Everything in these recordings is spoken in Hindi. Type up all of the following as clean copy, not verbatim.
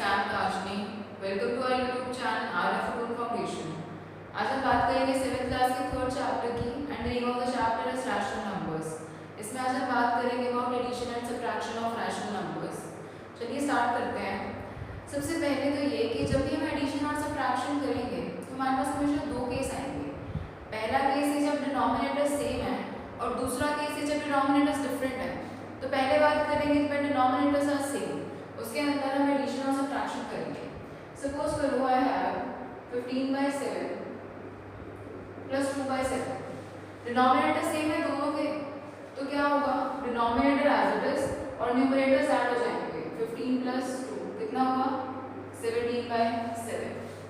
Friends, I am Kashni. Welcome to our YouTube channel RF football foundation. आज हम बात करेंगे 7th क्लास के 3rd चैप्टर की and the name of the chapter is rational numbers. इसमें आज हम बात करेंगे about addition and subtraction of rational numbers. चलिए स्टार्ट करते हैं। सबसे पहले तो ये कि जब भी हम एडिशन और सब्ट्रैक्शन करेंगे तो हमारे पास हमेशा दो केस आएंगे। पहला केस है जब डिनोमिनेटर सेम है और दूसरा केस है जब डिनोमिनेटर्स डिफरेंट है। तो पहले बात करेंगे जब डिनोमिनेटर्स आर सेम, उसके अंदर हम एडिशन और सब्ट्रैक्शन करेंगे। सपोज करो I have 15/7 plus 2/7। Denominator same है दोनों के, तो क्या होगा, डिनोमिनेटर एज इट इज और न्यूमरेटर्स ऐड हो जाएंगे। 15 + 2 कितना होगा, 17/7।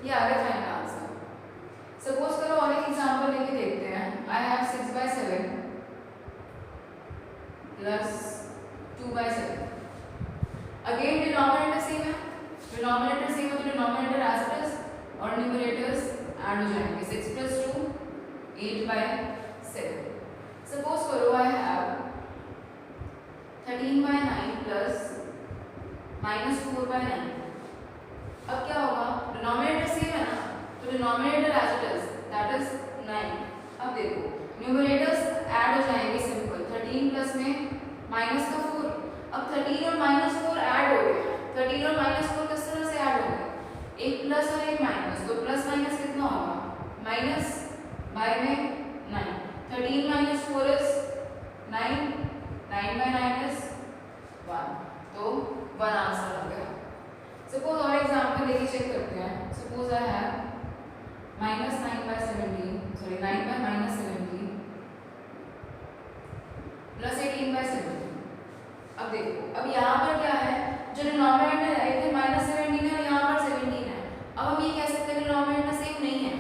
ये आ गया फाइनल आंसर। सपोज करो और एक एग्जांपल लेके देखते हैं। I have 6/7 plus 2/7। Again denominator same है, डिनोमिनेटर सेम है तो डिनोमिनेटर एज इट इज और न्यूमरेटर्स ऐड हो जाएंगे। 6 + 2 8/7। सपोज करो आई हैव 13/9 प्लस -4/9। अब क्या होगा, डिनोमिनेटर सेम है ना, तो denominator as it is that is 9। अब देखो न्यूमरेटर्स ऐड हो जाएंगे सिंपल। 13 प्लस में माइनस का 4। अब 13 और -4 ऐड हो गए। 13 और -4 किस तरह से ऐड हो गए, एक प्लस और एक माइनस, तो प्लस माइनस कितना होगा, माइनस बाय में 9। 13 - 4 इज 9, 9/9 इज 1, तो 1 आंसर आ गया। सपोज और एग्जांपल लेके चेक करते हैं। Suppose I have -9/17 sorry 9/-17 plus 18/17। अब देखो, अब यहाँ पर क्या है, जो डिनोमिनेटर है इधर -17 है और यहाँ पर 17 है। अब हम ये कह सकते हैं डिनोमिनेटर सेम नहीं है,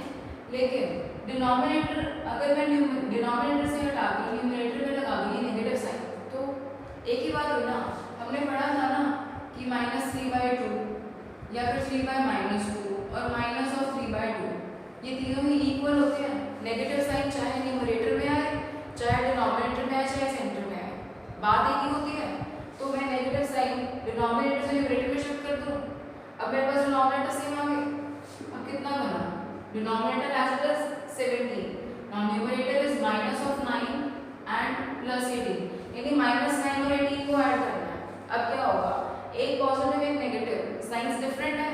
लेकिन डिनोमिनेटर अगर मैं डिनोमिनेटर से हटा कर न्यूमरेटर में लगा दूंगी नेगेटिव साइन, तो एक ही बात हुई ना। हमने पढ़ा था ना कि -3/2 या फिर 3/-2 और -3/2 ये तीनों ही इक्वल होते हैं। नेगेटिव साइन चाहे न्यूमरेटर में आए, चाहे डिनोमिनेटर में आए, चाहे सेंटर में आए, बात एक ही होती है। तो मैं नेगेटिव साइन डिनोमिनेटर से न्यूमरेटर में शिफ्ट कर दूं। अब मेरे पास डिनोमिनेटर सेम आ गए। अब कितना बना, denominator as it is 17, now numerator is -9 and +18, यानी -9 और 18 को ऐड करना है। अब क्या होगा, एक पॉजिटिव एक नेगेटिव, साइंस डिफरेंट है,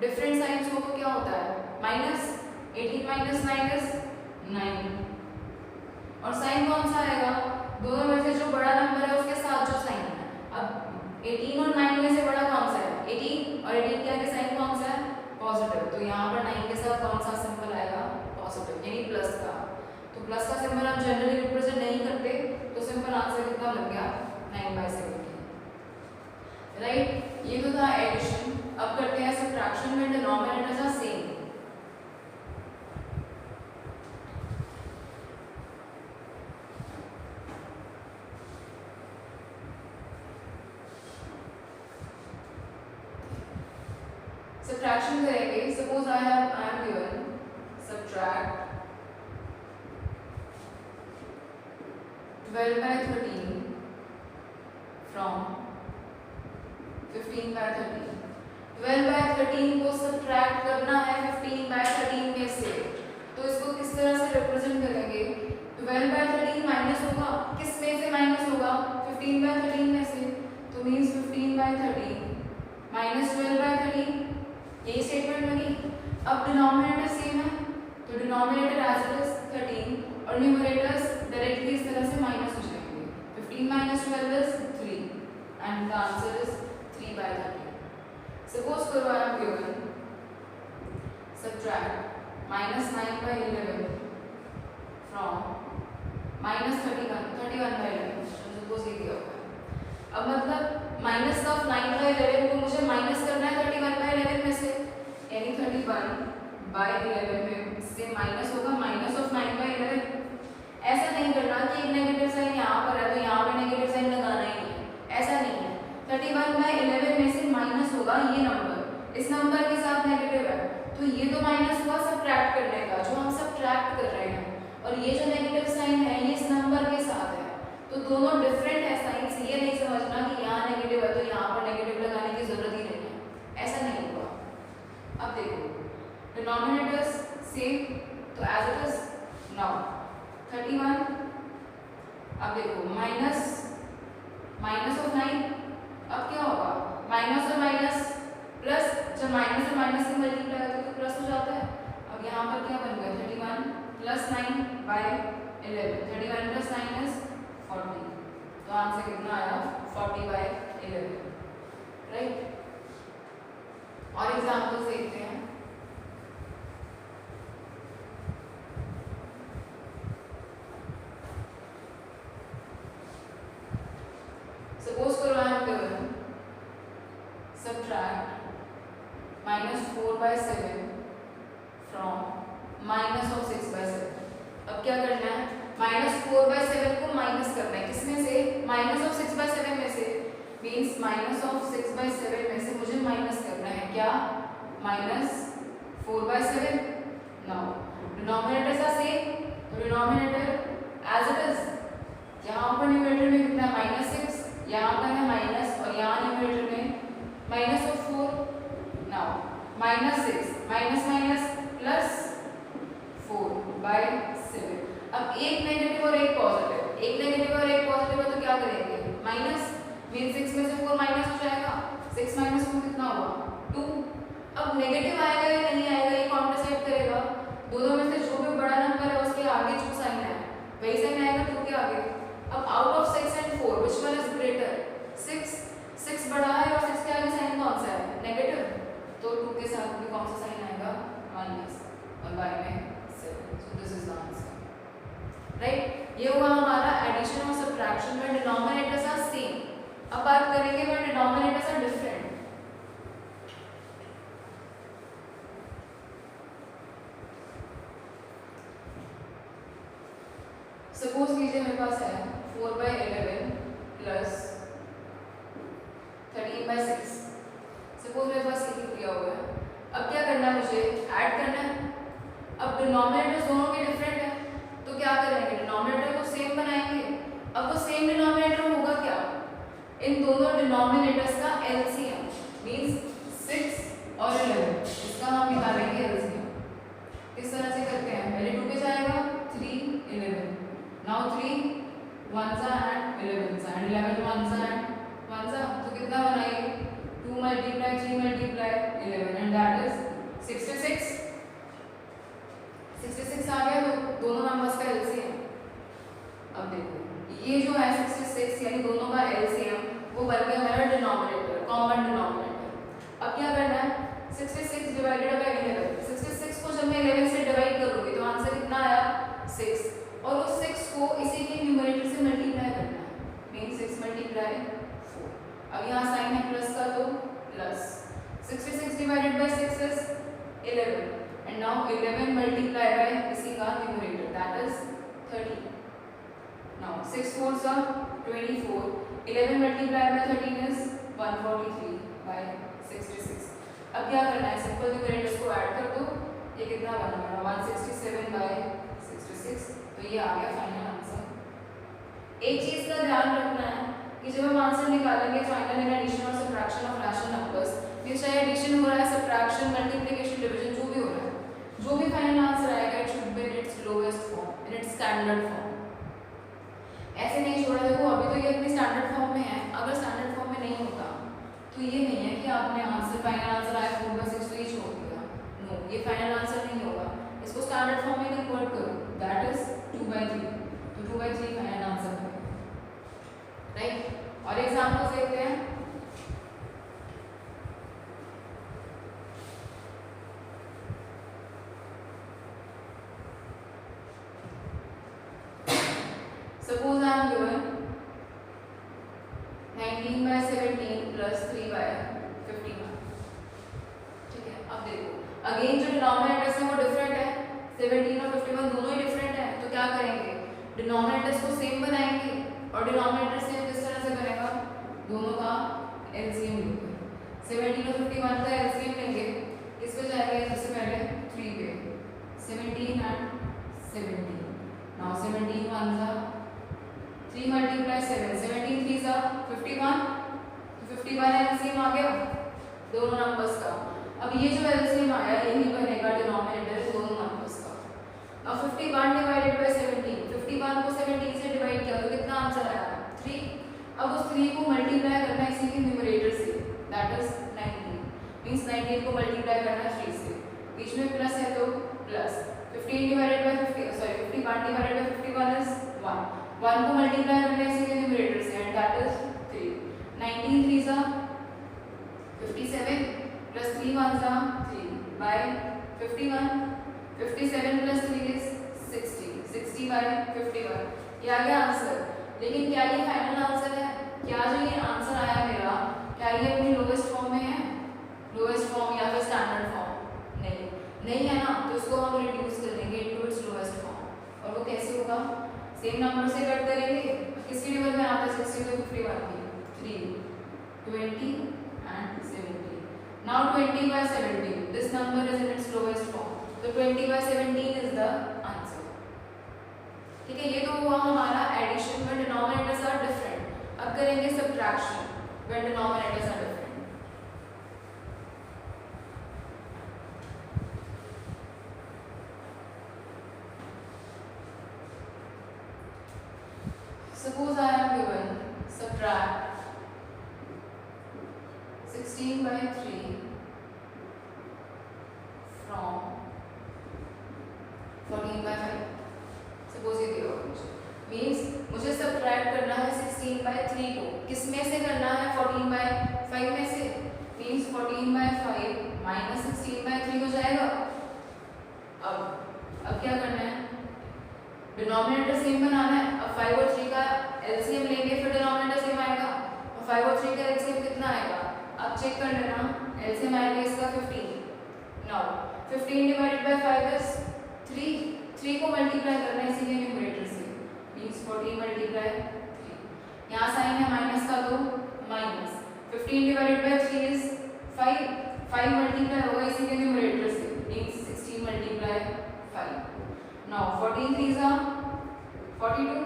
डिफरेंट साइंस हो तो क्या होता है, माइनस 18 - 9 इज 9। और साइन कौन सा आएगा, दोनों में से जो बड़ा नंबर है उसके साथ जो साइन है। अब 18 और 9 में से बड़ा कौन सा है, 18, और 18 के आगे साइन कौन सा है, पॉजिटिव। तो यहाँ पर 9 के साथ कौन सा सिंबल आएगा, पॉजिटिव, यानी प्लस का। तो प्लस का सिंबल हम जनरली रिप्रेजेंट नहीं करते, तो सिंपल आंसर कितना बन गया, 9/17। राइट, ये तो था एडिशन। अब करते हैं सब्ट्रैक्शन में डिनोमिनेटर्स आर सेम। सब्ट्रैक्शन करेंगे। Suppose I am given subtract 12/13 from 15/13। 12/13 को सब्ट्रैक्ट करना है 15/13 में से, तो इसको किस तरह से रिप्रेजेंट करेंगे। 12/13 माइनस होगा, किस में से माइनस होगा, 15/13 में से, तो मीन्स 15/13 - 12/13, यही स्टेटमेंट बनी। अब डिनोमिनेटर सेम है, तो डिनोमिनेटर एज इट इज 13 और न्यूमरेटर्स डायरेक्टली इस तरह से माइनस हो जाएंगे। 15 - 12 is 3 and the answer is 3/13। Suppose करो I am given subtract -9/11 from -31/11। Suppose ये दिया हुआ है। अब मतलब -9/11 को मुझे माइनस करना है 31/11 में से, यानी 31/11 में से माइनस होगा -9/11। ऐसा नहीं करना कि एक नेगेटिव साइन यहाँ पर है तो यहाँ पे नेगेटिव साइन लगाना ही नहीं है, ऐसा नहीं है। 31/11 में से माइनस होगा ये नंबर, इस नंबर के साथ नेगेटिव है, तो ये तो माइनस हुआ सब्ट्रैक्ट करने का, जो हम सब्ट्रैक्ट कर रहे हैं, और ये जो नेगेटिव साइन है ये इस नंबर के साथ है, तो दोनों डिफरेंट है साइंस। ये नहीं समझना कि यहाँ नेगेटिव है तो यहाँ पर नेगेटिव लगाने की जरूरत ही नहीं है, ऐसा नहीं है। देखो डिनोमिनेटर्स सेम, तो एज इट इज नाउ 31। अब देखो माइनस ऑफ 9, अब क्या होगा माइनस और माइनस प्लस, जब माइनस और माइनस से मल्टीप्लाई होता है तो प्लस हो जाता है। अब यहाँ पर क्या बन गया 31 प्लस 9 बाय 11, 31 प्लस 9 इज 40, तो आंसर कितना आया 40 बाय 11, राइट। और एग्जाम्पल्स देखते हैं। सपोज करो I am given subtract -4/7 from -6/7। अब क्या करना है, -4/7 को माइनस करना है, किसमें से -6/7 में से, मींस -6/7 में से मुझे माइनस करना है क्या -4/7। नाउ डिनोमिनेटर्स आर सेम, तो डिनोमिनेटर एज इट इज, यहाँ पर न्यूमरेटर में कितना है -6, यहाँ पर है माइनस और यहाँ न्यूमरेटर में -4। Now -6 minus plus 4/7। अब एक नेगेटिव और एक पॉजिटिव, एक नेगेटिव और एक पॉजिटिव है तो क्या करेंगे माइनस, मीन 6 में से 4 माइनस हो जाएगा, 6 माइनस 4 कितना हुआ 2। अब नेगेटिव आएगा या नहीं आएगा ये कौन डिसाइड करेगा, दोनों में से जो भी बड़ा नंबर है उसके आगे जो साइन है वही साइन आएगा 2 के आगे। अब out of 6 and 4 which one is greater, 6 बड़ा है और 6 के आगे साइन कौन सा है नेगेटिव, तो 2 के साथ भी कौन सा साइन आएगा माइनस, और बाय में 7। So this is the answer, right. ये हुआ हमारा एडिशन और सब्ट्रैक्शन में डिनोमिनेटर्स आर सेम। अब बात करेंगे when denominators are different. Suppose कीजिए मेरे पास है 4/11 प्लस 13/6। सपोज मेरे पास ये दिया हुआ है। अब क्या करना है मुझे ऐड करना है। अब डिनोमिनेटर्स दोनों के डिफरेंट है तो क्या करेंगे डिनोमिनेटर को सेम बनाएंगे। अब वो सेम डिनोमिनेटर होगा क्या, इन दोनों डिनोमिनेटर्स का एलसीएम मींस 6 और 11, इसका हम निकालेंगे एलसीएम। किस तरह से करते हैं, पहले 2 पे जाएगा 3 11, now 3 1s and 11s and 11 1s and 1s, तो कितना बनाइए 2 multiply 3 multiply 11 and that is 66। 66 आ गया तो दोनों नंबर्स का एलसीएम। अब देखो ये जो है 66 यानी दोनों का एलसीएम वो बन गया मेरा डिनोमिनेटर, कॉमन डिनोमिनेटर। अब क्या करना है 66 डिवाइडेड बाय 11, 66 को जब मैं 11 से डिवाइड करूंगी तो आंसर कितना आया 6, और उस 6 को इसी के न्यूमरेटर से मल्टीप्लाई करना है, मीन 6 मल्टीप्लाई 4। अब यहाँ साइन है प्लस का तो plus 66 divided by 6 is 11 and now 11 multiply by इसी का numerator that is 30। Now 6 4s are 24, 11 multiply by 13 is 143 by 66। अब क्या करना है सिंपल न्यूमरेटर्स को ऐड कर दो, ये कितना बना मेरा 167 बाय 66, तो ये आ गया फाइनल आंसर। एक चीज का ध्यान रखना है कि जब हम आंसर निकालेंगे फाइनल इन एडिशन और सब्ट्रैक्शन ऑफ रैशनल नंबर्स, ये चाहे एडिशन हो रहा है सब्ट्रैक्शन मल्टीप्लिकेशन डिवीजन जो भी हो रहा है, जो भी फाइनल आंसर आएगा it should be in its lowest form, in its standard form. ऐसे नहीं छोड़ा, देखो अभी तो ये अपनी स्टैंडर्ड फॉर्म में है, अगर स्टैंडर्ड फॉर्म में नहीं होता तो ये नहीं है कि आपने आंसर फाइनल आंसर आया 4/6 तो ये छोड़ दिया, नो ये फाइनल आंसर नहीं होगा, इसको स्टैंडर्ड फॉर्म में कन्वर्ट करो दैट इज 2/3, तो 2/3 फाइनल आंसर है, राइट। और एग्जांपल्स देखते हैं। Suppose I am given 19/17 plus 3/51, ठीक है। अब देखो अगेन जो डिनोमिनेटर्स हैं वो डिफरेंट है, 17 और 51 दोनों ही डिफरेंट है, तो क्या करेंगे डिनोमिनेटर्स को सेम बनाएंगे और डिनोमिनेटर सेम किस तरह से बनेगा, दोनों का एलसीएम लेंगे। 17 और 51 का एलसीएम लेंगे, किस पे जाएगा सबसे पहले 3 पे, 17 and 17, now 17 1s are 3 multiply 7, 17 3s are 51, तो 51 एलसीएम आ गया दोनों नंबर्स का। अब ये जो एलसीएम आया यही बनेगा डिनोमिनेटर दोनों नंबर्स का। अब 51 डिवाइडेड बाय 17, 51 को 17 से डिवाइड किया तो कितना आंसर आया 3। अब उस 3 को मल्टीप्लाई करना है इसी के न्यूमरेटर से, दैट इज 19, मींस 19 को मल्टीप्लाई करना 3 से, बीच में प्लस है तो plus 15 divided by 50 sorry 51 divided by 51 is 1 को मल्टीप्लाई करना है इसी के न्यूमरेटर से एंड दैट इज 3। 19 3 सा 57 प्लस 3 1 सा 3 बाय 51, 57 प्लस 3 इज 60, 60 बाय 51, ये आ गया आंसर। लेकिन क्या ये फाइनल आंसर है? क्या जो ये आंसर आया मेरा क्या ये अपनी लोवेस्ट फॉर्म में है, लोवेस्ट फॉर्म या फिर स्टैंडर्ड फॉर्म? नहीं है ना, तो इसको हम रिड्यूस कर देंगे इनटू इट्स लोवेस्ट फॉर्म। और वो कैसे होगा? सेम नंबर से कट करेंगे, किसकी टेबल में आता है 60 तो 51 की 3 20 and 70। Now 20 by 17, this number is in its lowest form, तो 20 by 17 इज द आंसर। ठीक है, ये तो हुआ हमारा एडिशन में डिनोमिनेटर्स आर डिफरेंट। अब करेंगे subtraction when denominators are different. Suppose I am given subtract 16 by 3 from 14 by 5। Suppose ये दिया हुआ मुझे, मीन्स मुझे सब्ट्रैक्ट करना है 16 by 3 को, किस में से करना है 14 by 5 में से, मीन्स 14 by 5 माइनस 16 by 3 हो जाएगा। अब क्या करना है? डिनोमिनेटर सेम बनाना है। अब 5 और 3 का एलसीएम लेंगे फिर डिनोमिनेटर सेम आएगा, और 5 और 3 का एलसीएम कितना आएगा? अब चेक कर लेना, एलसीएम आएगा इसका 15। नाउ 15 डिवाइडेड बाय 5 इज 3, 3 को मल्टीप्लाई करना है इसी के न्यूमरेटर से, मींस 14 मल्टीप्लाई 3। यहाँ साइन है माइनस का तो minus 15 divided by 3 is 5, 5 multiply होगा इसी के न्यूमरेटर से, means 16 multiply 5। Now 14 3s are 42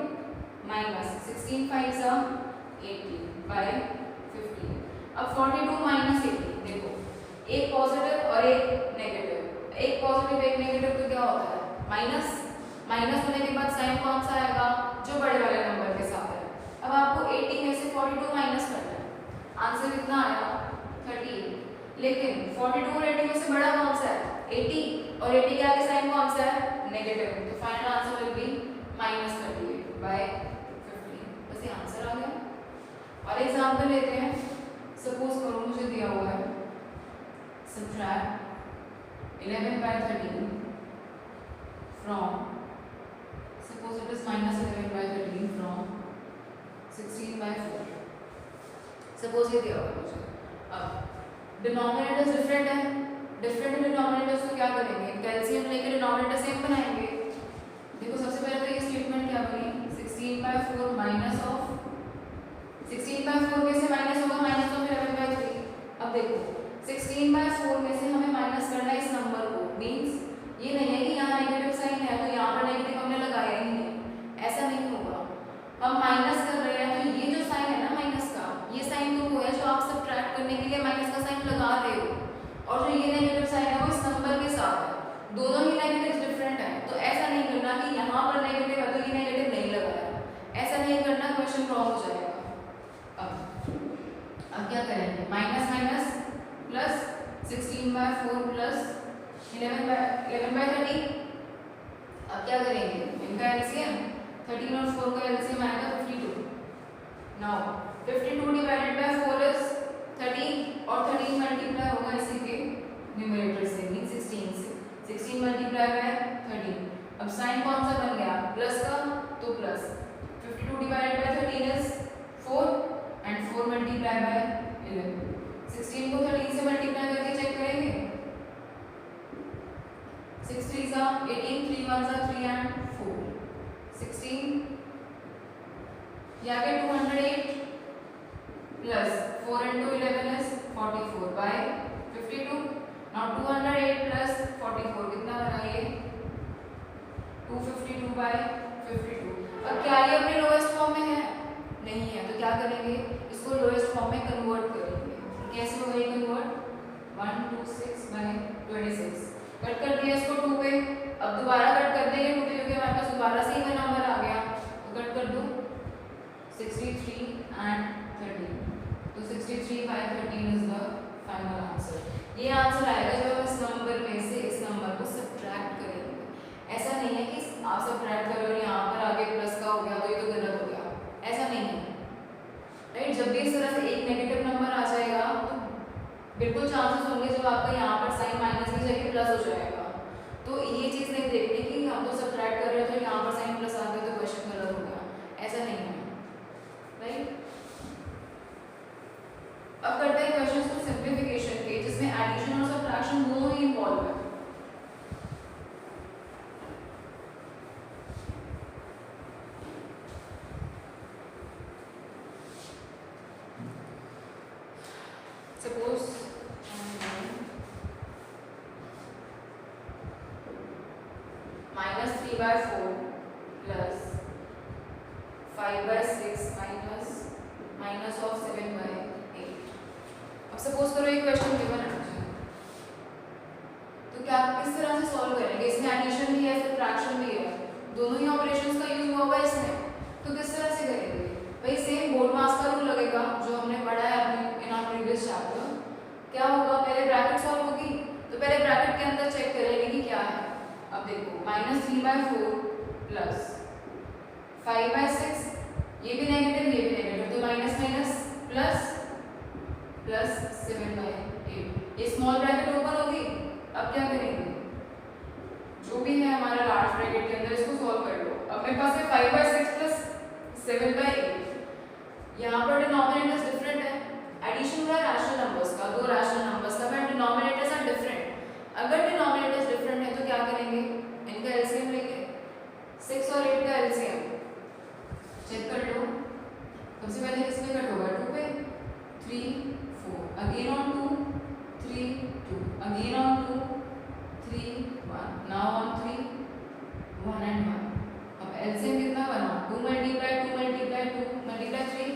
minus 16 5s are 80 by 15। अब 42 minus 80 देखो, एक पॉजिटिव और एक नेगेटिव, एक पॉजिटिव एक नेगेटिव तो क्या होता है माइनस, माइनस होने के बाद साइन कौन सा आएगा? जो बड़े वाले नंबर के साथ है। अब आपको 80 में से 42 माइनस करना है, आंसर कितना आएगा 38। लेकिन 42 और 80 में से बड़ा कौन सा है 80, और 80 के आगे साइन कौन सा है नेगेटिव, तो final answer will be minus 38 by 15। बस ये आंसर आ गया। और एग्जांपल लेते हैं, सपोज करो मुझे दिया हुआ है subtract 11 by 13 from, suppose it is minus 11 by 13 from 16 by 4। Suppose ये दिया हुआ है मुझे। अब डिनोमिनेटर्स डिफरेंट है, डिफरेंट डिनोमिनेटर्स को क्या करेंगे? एलसीएम लेकर डिनोमिनेटर सेम बनाएंगे। देखो सबसे पहले तो ये स्टेटमेंट क्या बनी, 16 by 4 माइनस ऑफ 16 by 4 में से माइनस होगा माइनस ऑफ 11 by 3। अब देखो 16 by 4 में से हमें माइनस करना है इस नंबर को, मींस ये नहीं है कि यहाँ नेगेटिव साइन है तो यहाँ पर नेगेटिव हमने लगाया ही नहीं, ऐसा नहीं होगा। हम माइनस कर रहे हैं तो ये जो साइन है ना माइनस का, ये साइन तो वो है जो आप सब्ट्रैक्ट करने के लिए माइनस का साइन लगा रहे हो, और जो ये नेगेटिव साइन है वो इस नंबर के साथ है, दोनों ही नेगेटिव डिफरेंट है। तो ऐसा नहीं करना कि यहाँ पर नेगेटिव है तो ये नेगेटिव नहीं लगाया, ऐसा नहीं करना, क्वेश्चन रॉन्ग हो जाएगा। अब क्या करेंगे? Minus minus plus 16 by 4 plus 11 by 13। अब क्या करेंगे? इनका एलसीएम 13 और 4 का एलसीएम आएगा 52। नाउ 52 डिवाइडेड बाय 4 इज 13, और 13 मल्टीप्लाई होगा इसी के न्यूमरेटर से, मीन 16 से, 16 मल्टीप्लाई बाय 13। अब साइन कौन सा बन गया? प्लस का, तो plus 52 divided by 13 is 4 and 4 multiply by 11। 16 को 13 से मल्टीप्लाई करके चेक करेंगे, 6 3s are 18, 3 1s are 3 and 4, 16 या के 208 plus 4 into 11 is 44 by 52। now 208 plus 44 कितना बना ये? 252 by 52। अब क्या ये अपने लोएस्ट फॉर्म में है? नहीं है, तो क्या करेंगे? इसको लोएस्ट फॉर्म में कन्वर्ट करेंगे। कैसे होगा ये कन्वर्ट? 1 2 1/26 कट कर दिया इसको 2 पे। अब दोबारा कट कर देंगे 2 पे क्योंकि हमारे पास दोबारा से ही वो नंबर आ गया, तो कट कर दो 63 and 13। तो 63/13 इज द फाइनल आंसर। ये आंसर आएगा जब हम इस नंबर में से इस नंबर को सब्ट्रैक्ट करेंगे। ऐसा नहीं है कि आप सब्ट्रैक्ट करो और यहाँ पर आगे प्लस का हो गया तो ये तो गलत हो गया, ऐसा नहीं है, राइट। जब भी इस तरह से एक नेगेटिव नंबर आ जाएगा तो बिल्कुल चांसेस होंगे जब आपका यहाँ पर साइन माइनस की जगह प्लस हो जाएगा, तो ये चीज़ नहीं देखनी कि हम तो सब्ट्रैक्ट कर रहे थे तो यहाँ पर साइन प्लस आ गया तो क्वेश्चन गलत हो गया, ऐसा नहीं है, राइट। अब करते हैं क्वेश्चंस को सिंप्लीफिकेशन के, जिसमें एडिशन और सब्ट्रैक्शन दोनों ही इन्वॉल्व है। Suppose -3/4 plus 5/6 minus of 7/8। अब सपोज करो एक क्वेश्चन गिवन है मुझे, तो क्या किस तरह से सॉल्व करेंगे? इसमें एडिशन भी है, सब्ट्रैक्शन भी है, दोनों ही ऑपरेशंस का यूज हुआ हुआ है इसमें, तो किस तरह से करेंगे? भाई सेम बोर्ड मास का रूल लगेगा जो हमने पढ़ा है अपने इन आवर प्रीवियस चैप्टर। क्या होगा? पहले ब्रैकेट सॉल्व होगी, तो पहले ब्रैकेट के अंदर चेक करेंगे कि क्या है। अब देखो -3/4 प्लस 5/6, ये भी नेगेटिव ये भी नेगेटिव, तो माइनस माइनस प्लस प्लस 7/8, ये स्मॉल ब्रैकेट ओपन होगी। अब क्या करेंगे? जो भी है हमारा लार्ज ब्रैकेट के अंदर इसको सॉल्व कर लो। अब मेरे पास है 5/6 प्लस 7/8, यहाँ पर डिनोमिनेटर्स डिफरेंट है, एडिशन हुआ है रैशनल नंबर्स का, दो रैशनल नंबर्स का, बट डिनोमिनेटर्स आर डिफरेंट। अगर डिनोमिनेटर्स डिफरेंट है तो क्या करेंगे? इनका एलसीएम लेंगे, 6 और 8 का एलसीएम चेक कर लो। सबसे पहले किस पे कट होगा? 2 पे, 3 4, again on 2 3 2, again on 2 3 1, now on 3 1 and 1। अब एलसीएम कितना बना? 2 × 2 × 2 × 3,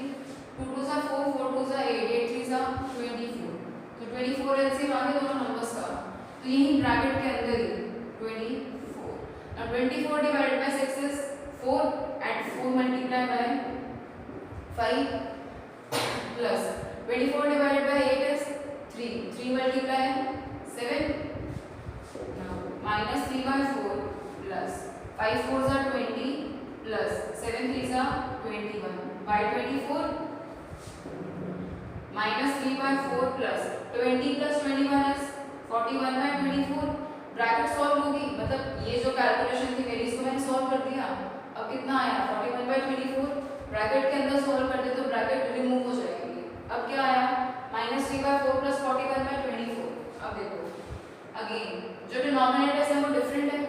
2 2s are 4, 4 2s are 8, 8 3s are 24, तो 24 एलसीएम आ गया दोनों नंबर्स का, तो यही ब्रैकेट के अंदर ही 24। अब 24 divided by 6 is 4 and 4 multiplied by 5 plus 24 divided by 8 is 3, 3 multiply 7, now -3/4 plus 5 4s are 20 plus 7 3s are 21 by 24, -3/4 plus 20 plus 21 is 41/24। Bracket solve होगी, मतलब ये जो कैलकुलेशन थी मेरी इसको मैंने सॉल्व कर दिया। अब कितना आया? 41/24, ब्रैकेट के अंदर सॉल्व कर दे तो ब्रैकेट रिमूव हो जाएगी। अब क्या आया? -3/4 plus 41/24। अब देखो अगेन जो डिनोमिनेटर्स है वो डिफरेंट है,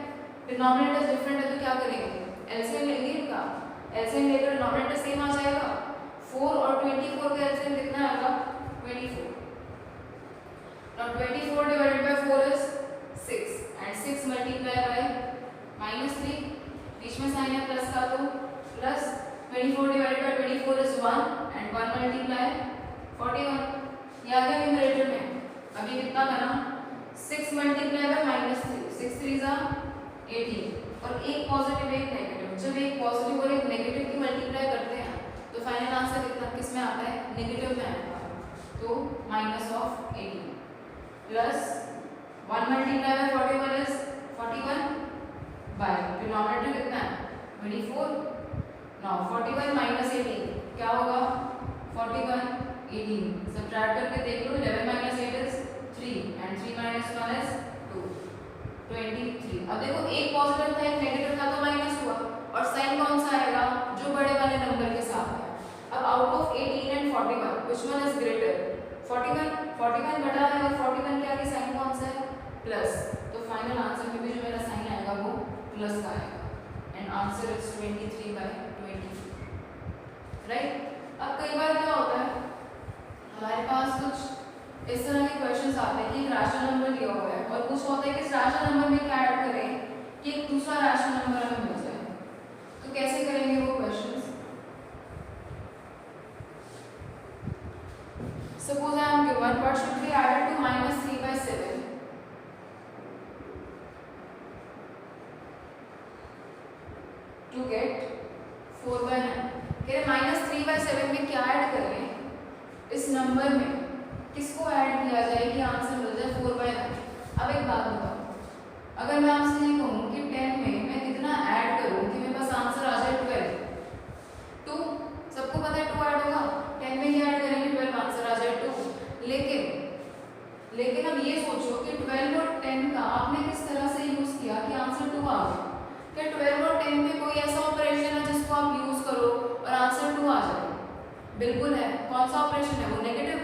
डिनोमिनेटर्स डिफरेंट है तो क्या करेंगे? एलसीएम लेंगे इनका, एलसीएम लेकर डिनोमिनेटर सेम आ जाएगा। 4 और 24 का एलसीएम कितना आएगा? 24। Now 24 divided by 4 is 6 and 6 multiplied by -3, बीच में साइन है प्लस का तो plus 24 divided by 24 is 1 and 1 multiply 41, ये आ गया न्यूमरेटर में। अभी कितना बना? 6 multiply by -3, 6 3s are 18 और एक पॉजिटिव एक नेगेटिव। जब एक पॉजिटिव और एक नेगेटिव की मल्टीप्लाई करते हैं तो फाइनल आंसर कितना किस में आता है? नेगेटिव में आएगा, तो -18 plus 1 multiply by 41 is 41 by denominator कितना है? 24। नाउ 41 minus 18 क्या होगा? 41 18, सब्ट्रैक्ट करके देख लो। 11 minus 8 is 3 and 3 minus 1 is 2, 23। अब देखो एक पॉजिटिव था एक नेगेटिव था तो माइनस हुआ, और साइन कौन सा आएगा? जो बड़े वाले नंबर के साथ है। अब out of 18 and 41 which one is greater? 41 बड़ा है और 41 के आगे साइन कौन सा है? प्लस, तो फाइनल आंसर में भी जो मेरा साइन आएगा वो प्लस का आएगा एंड आंसर इज 23/20, राइट। अब कई बार क्या होता है हमारे पास कुछ इस तरह के क्वेश्चंस आते हैं कि एक रैशनल नंबर दिया हुआ है और कुछ होता है कि इस रैशनल नंबर में क्या ऐड करें कि एक दूसरा रैशनल नंबर हमें मिल जाए, तो कैसे करेंगे वो questions? Suppose I am given what should be added to -3/6 7 to get 4/9। कह रहे -3/7 में क्या ऐड करें इस नंबर में, किसको ऐड किया जाए कि आंसर मिल जाए 4/9। अब एक बात बताओ, अगर मैं आपसे ये कहूँ कि 10 में मैं कितना ऐड करूँ कि मेरे पास आंसर आ जाए 12, 2, सबको पता है 2 ऐड होगा, 10 में क्या ऐड करेंगे 12, आंसर आ जाए 2। लेकिन अब ये सोचो कि 12 और 10 का आपने किस तरह से यूज किया कि आंसर 2 आ गया। क्या 12 और 10 में कोई ऐसा ऑपरेशन है जिसको आप यूज करो और आंसर 2 आ जाए? बिल्कुल है। कौन सा ऑपरेशन है वो? नेगेटिव,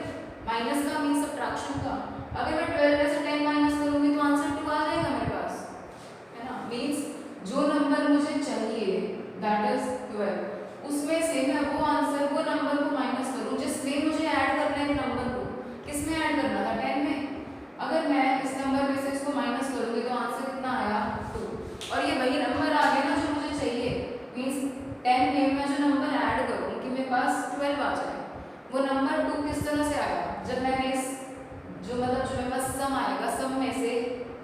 माइनस का, मीन सब्ट्रैक्शन का। अगर मैं 12 में से 10 माइनस करूंगी तो आंसर 2 आ जाएगा मेरे पास, है ना। मीन्स जो नंबर मुझे चाहिए दैट इज 12, उसमें से मैं वो आंसर, वो नंबर को माइनस करूं जिसमें मुझे ऐड करना है नंबर को। किसमें ऐड करना था? 10 में। अगर मैं इस नंबर में से इसको माइनस करूंगी तो आंसर कितना आया? 2। और ये वही नंबर आ गया ना जो मुझे चाहिए। मीन्स 10 में मैं जो नंबर ऐड करूँ कि मेरे पास 12 आ जाए, वो नंबर 2 किस तरह से आया? जब मैंने इस जो मेरे पास सम आएगा, सम में से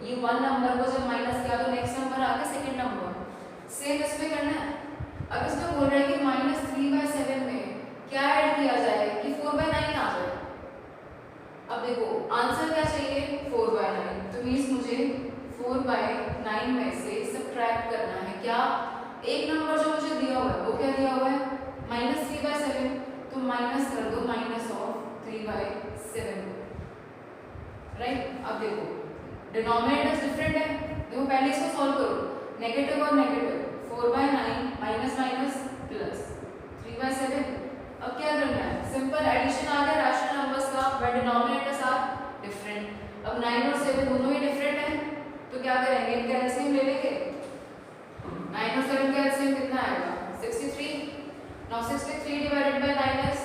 ये 1 नंबर को जब माइनस किया तो नेक्स्ट नंबर आ गया सेकेंड नंबर। सेम इसमें करना है। अब इसमें बोल रहे हैं कि -3/7 में क्या ऐड किया जाए कि 4/9 आ जाए। अब देखो आंसर क्या चाहिए? 4/9। तो मीन्स मुझे 4/9 में से सब्ट्रैक्ट करना है क्या? एक नंबर जो मुझे दिया हुआ है वो क्या दिया हुआ है? -3/7। तो माइनस कर दो -3/7, राइट। अब देखो डिनोमिनेटर डिफरेंट है, देखो पहले इसको सॉल्व करो, नेगेटिव और नेगेटिव, 4/9 माइनस माइनस प्लस 3/7। अब क्या करना है? सिंपल एडिशन आ गया रैशनल नंबर्स का, बट डिनोमिनेटर्स आर डिफरेंट। अब 9 और 7 दोनों ही डिफरेंट हैं, तो क्या करेंगे? इनका एलसीएम ले लेंगे। 9 और 7 का एलसीएम कितना आएगा? 63। नाउ 63 डिवाइडेड बाय 9 इज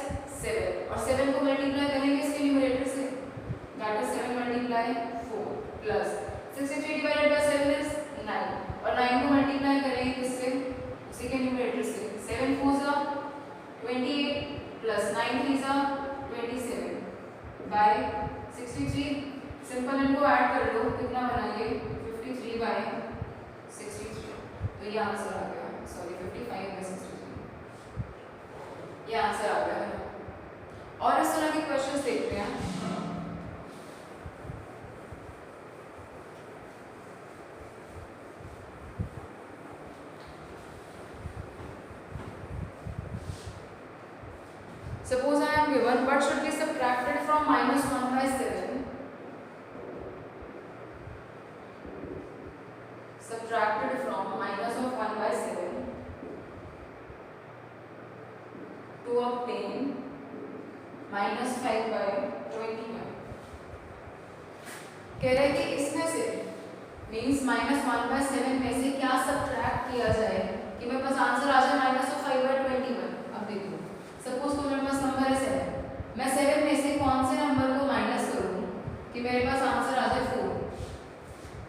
7, और 7 को मल्टीप्लाई करेंगे इसके न्यूमरेटर से, that is 7 multiply 4 plus 63 divided by 7 is 9, और 9 को मल्टीप्लाई करेंगे किससे? उसी के न्यूमरेटर से। 7 4 जा 28 प्लस 9 3 जा 27 बाय 63। सिंपल इनको ऐड कर लो, कितना बना ये? 53 बाय 63। तो ये आंसर आ गया, सॉरी 55 बाय 63, ये आंसर आ गया है। और इस तरह के क्वेश्चंस देखते हैं। Suppose I am given what should be subtracted from -1/7. Subtracted from -1/7 to obtain -5/21। कह रहे कि इसमें से मीन्स -1/7 में से क्या सब्ट्रैक्ट किया जाए कि मेरे पास आंसर आ जाए -5/21। अब देखो सपोज तो मेरे पास नंबर है 7, मैं 7 में से कौन से नंबर को माइनस करूं कि मेरे पास आंसर आ जाए 4।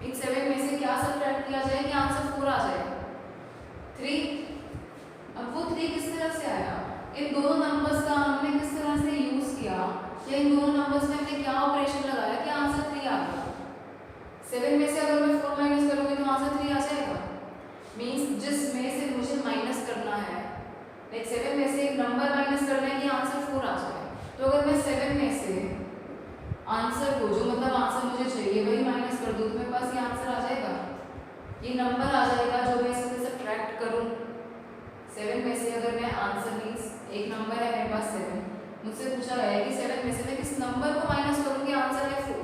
एक 7 में से क्या सब्ट्रैक्ट किया जाए कि आंसर 4 आ जाए? 3। अब वो 3 किस तरह से आया? इन दोनों नंबर्स का हमने किस तरह से यूज किया, या इन दोनों नंबर्स में हमने क्या ऑपरेशन लगाया कि आंसर 3 आ गया। 7 में से अगर मैं 4 माइनस करूंगी तो आंसर 3 आ जाएगा। मीन्स जिसमें से मुझे माइनस करना है, लाइक 7 में से एक नंबर माइनस करना है कि आंसर 4 आ जाए, तो अगर मैं 7 में से आंसर को, जो मतलब आंसर मुझे चाहिए वही माइनस कर दूं तो मेरे पास ये आंसर आ जाएगा, ये नंबर आ जाएगा जो मैं इससे सब्ट्रैक्ट करूं। 7 में से अगर मैं आंसर मीन्स एक नंबर है मेरे पास 7, मुझसे पूछा गया है कि 7 में से मैं किस नंबर को माइनस करूंगी, आंसर है 4।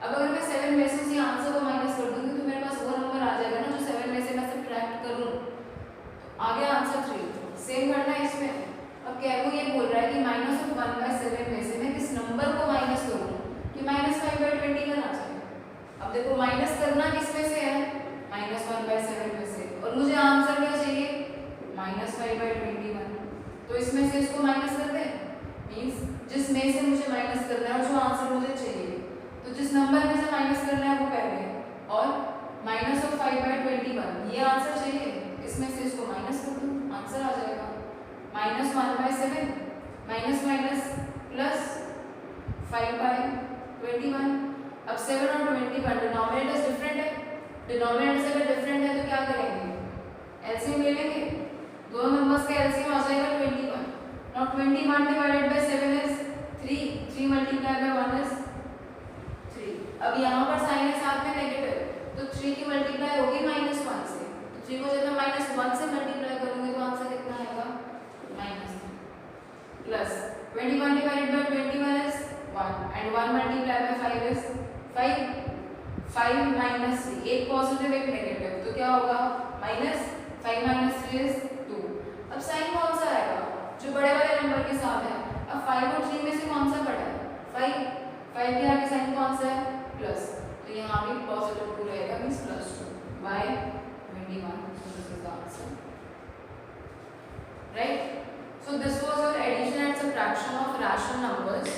अब अगर मैं 7 में से उसी आंसर को माइनस कर दूंगी तो मेरे पास वो नंबर आ जाएगा ना जो 7 में से मैं सब्ट्रैक्ट करूं, आ गया आंसर 3। सेम करना है इसमें। अब क्या वो ये बोल रहा है कि -1/7 में से मैं किस नंबर को माइनस करूं कि -5/21 आ जाए। अब देखो माइनस करना किस में से है? -1/7 में से, और मुझे आंसर क्या चाहिए? -5/21। तो इसमें से इसको माइनस कर दें, मीन्स जिसमें से मुझे माइनस करना है और जो आंसर मुझे चाहिए, तो जिस नंबर में से माइनस करना है वो पहले, और -5/21 ये आंसर चाहिए, इसमें से इसको माइनस कर दूं, आंसर आ जाएगा -1/7 माइनस माइनस प्लस 5/21। अब 7 और 21 डिनोमिनेटर्स डिफरेंट है, डिनोमिनेटर्स अगर डिफरेंट है तो क्या करेंगे, एलसीएम ले लेंगे, दोनों नंबर्स का एलसीएम आ जाएगा 21. Now 21 divided by 7 is 3, 3 multiplied by 1 is 3. अब यहाँ पर साइन है साथ में नेगेटिव, तो 3 की मल्टीप्लाई होगी -1 से, तो 3 को जब मैं -1 से मल्टीप्लाई करूँगी तो आंसर कितना आएगा, -3 plus 21 divided by 21 is 1 and 1 multiplied by 5 is 5. 5 minus 3, एक पॉजिटिव एक नेगेटिव, तो क्या होगा -5 minus 3 is 2. अब साइन कौन सा आएगा, जो बड़े वाले नंबर के साथ है. अब 5 और 3 में से कौन सा बड़ा है, 5 के आगे साइन कौन सा है, प्लस, तो यहाँ भी पॉजिटिव 2 रहेगा, means +2 by 21. So this is the answer, right? So this was your addition and subtraction of rational numbers.